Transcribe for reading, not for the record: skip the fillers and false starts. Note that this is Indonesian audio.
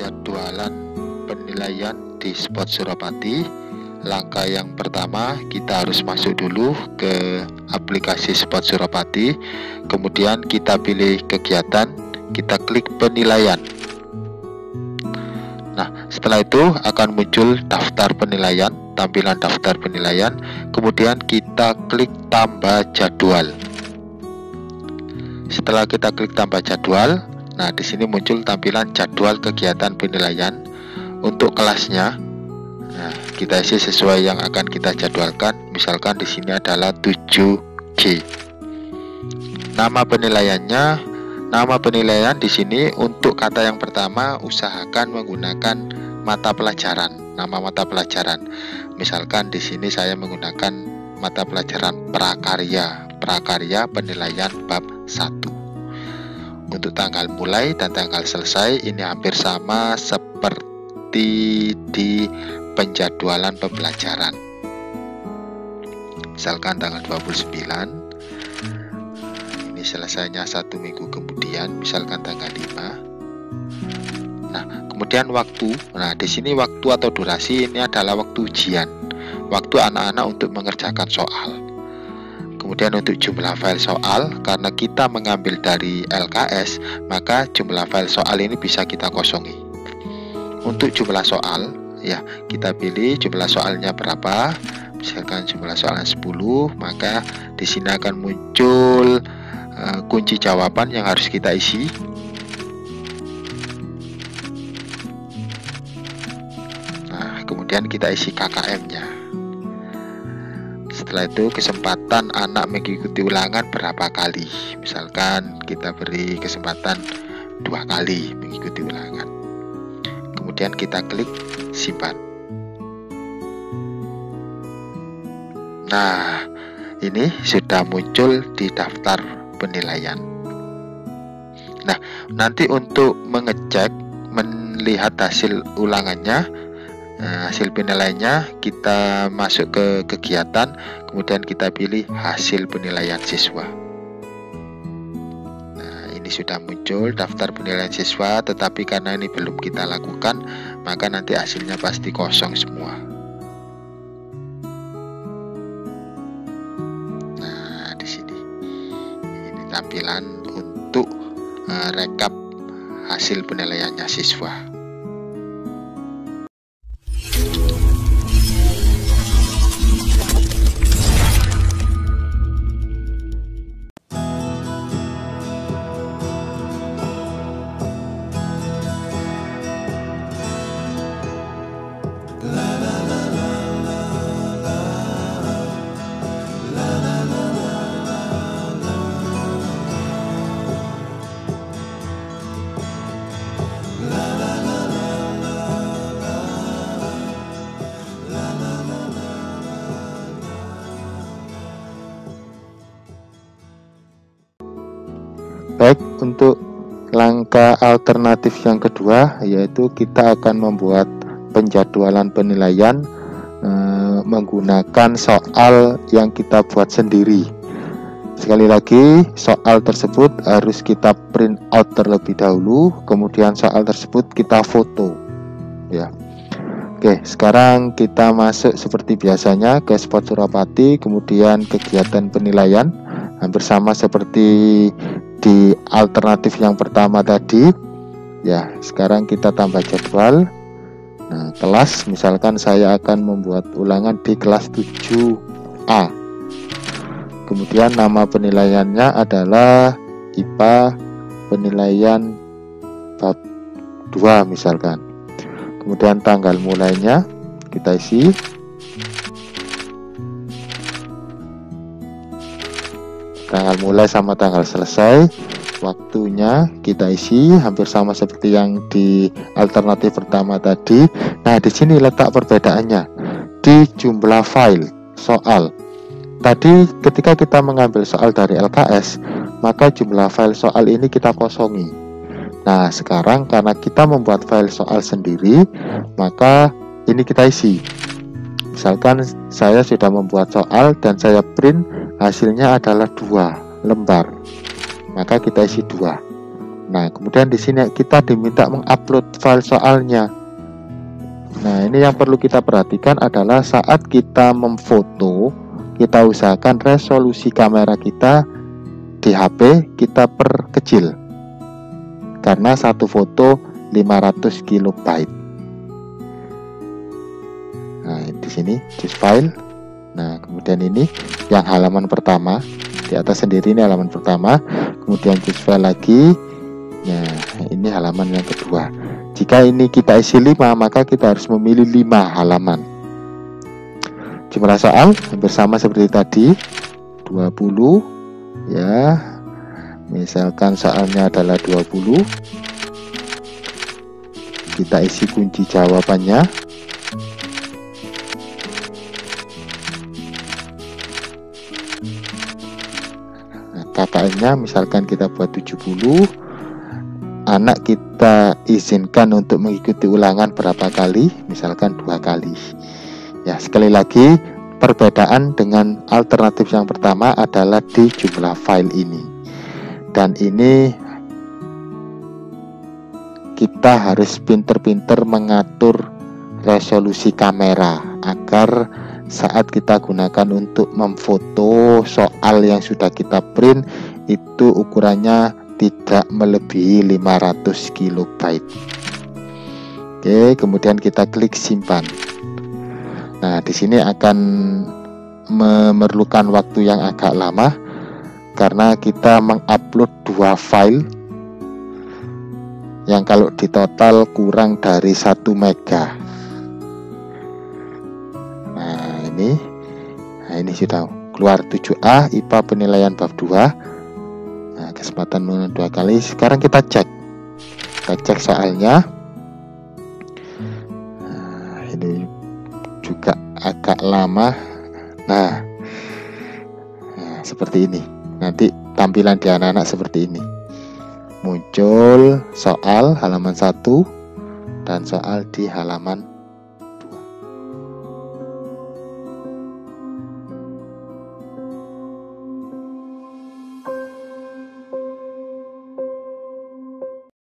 penjadwalan penilaian di Spot Suropati. Langkah yang pertama, kita harus masuk dulu ke aplikasi Spot Suropati. Kemudian kita pilih kegiatan, kita klik penilaian. Nah, setelah itu akan muncul daftar penilaian, tampilan daftar penilaian. Kemudian kita klik tambah jadwal. Setelah kita klik tambah jadwal, nah di sini muncul tampilan jadwal kegiatan penilaian untuk kelasnya. Nah, kita isi sesuai yang akan kita jadwalkan. Misalkan di sini adalah 7G. Nama penilaian di sini untuk kata yang pertama usahakan menggunakan mata pelajaran, nama mata pelajaran. Misalkan di sini saya menggunakan mata pelajaran prakarya penilaian bab 1. Untuk tanggal mulai dan tanggal selesai ini hampir sama seperti di penjadwalan pembelajaran. Misalkan tanggal 29, ini selesainya 1 minggu kemudian, misalkan tanggal 5. Nah, kemudian waktu. Nah, di sini waktu atau durasi ini adalah waktu ujian, waktu anak-anak untuk mengerjakan soal. Kemudian untuk jumlah file soal, karena kita mengambil dari LKS, maka jumlah file soal ini bisa kita kosongi. Untuk jumlah soal, ya kita pilih jumlah soalnya berapa. Misalkan jumlah soalnya 10, maka di sini akan muncul kunci jawaban yang harus kita isi. Nah, kemudian kita isi KKM-nya. Setelah itu kesempatan anak mengikuti ulangan berapa kali. Misalkan kita beri kesempatan 2 kali mengikuti ulangan. Kemudian kita klik simpan. Nah, ini sudah muncul di daftar penilaian. Nah, nanti untuk mengecek, melihat hasil ulangannya, hasil penilaiannya, kita masuk ke kegiatan, kemudian kita pilih hasil penilaian siswa. Nah, ini sudah muncul daftar penilaian siswa, tetapi karena ini belum kita lakukan, maka nanti hasilnya pasti kosong semua. Nah, di sini ini tampilan untuk rekap hasil penilaiannya siswa. Baik, untuk langkah alternatif yang kedua, yaitu kita akan membuat penjadwalan penilaian menggunakan soal yang kita buat sendiri. Sekali lagi, soal tersebut harus kita print out terlebih dahulu, kemudian soal tersebut kita foto, ya. Oke, sekarang kita masuk seperti biasanya ke Spot Suropati, kemudian kegiatan penilaian, hampir sama seperti di alternatif yang pertama tadi. Ya, sekarang kita tambah jadwal. Nah, kelas, misalkan saya akan membuat ulangan di kelas 7A. Kemudian nama penilaiannya adalah IPA penilaian bab 2 misalkan. Kemudian tanggal mulainya kita isi. Tanggal mulai sama tanggal selesai. Waktunya kita isi hampir sama seperti yang di alternatif pertama tadi. Nah, di sini letak perbedaannya di jumlah file soal. Tadi ketika kita mengambil soal dari LKS, maka jumlah file soal ini kita kosongi. Nah, sekarang karena kita membuat file soal sendiri, maka ini kita isi. Misalkan saya sudah membuat soal dan saya print, hasilnya adalah 2 lembar, maka kita isi 2. Nah, kemudian di sini kita diminta mengupload file soalnya. Nah, ini yang perlu kita perhatikan adalah saat kita memfoto, kita usahakan resolusi kamera kita di HP kita perkecil, karena satu foto 500 KB. Nah, di sini choose file. Nah, kemudian ini yang halaman pertama, di atas sendiri ini halaman pertama, kemudian choose file lagi. Nah, ini halaman yang kedua. Jika ini kita isi 5, maka kita harus memilih 5 halaman. Jumlah soal hampir sama seperti tadi, 20 ya. Misalkan soalnya adalah 20. Kita isi kunci jawabannya. KKN-nya misalkan kita buat 70. Anak kita izinkan untuk mengikuti ulangan berapa kali? Misalkan 2 kali. Ya, sekali lagi perbedaan dengan alternatif yang pertama adalah di jumlah file ini. Dan ini kita harus pinter-pinter mengatur resolusi kamera agar saat kita gunakan untuk memfoto soal yang sudah kita print itu ukurannya tidak melebihi 500 KB. Oke, kemudian kita klik simpan. Nah, di sini akan memerlukan waktu yang agak lama karena kita mengupload 2 file yang kalau ditotal kurang dari 1 mega. Nah, ini sudah keluar 7A IPA penilaian bab 2. Nah, kesempatan mengulang 2 kali. Sekarang kita cek soalnya. Nah, ini juga agak lama. Nah, seperti ini. Nanti tampilan di anak-anak seperti ini. Muncul soal halaman 1 dan soal di halaman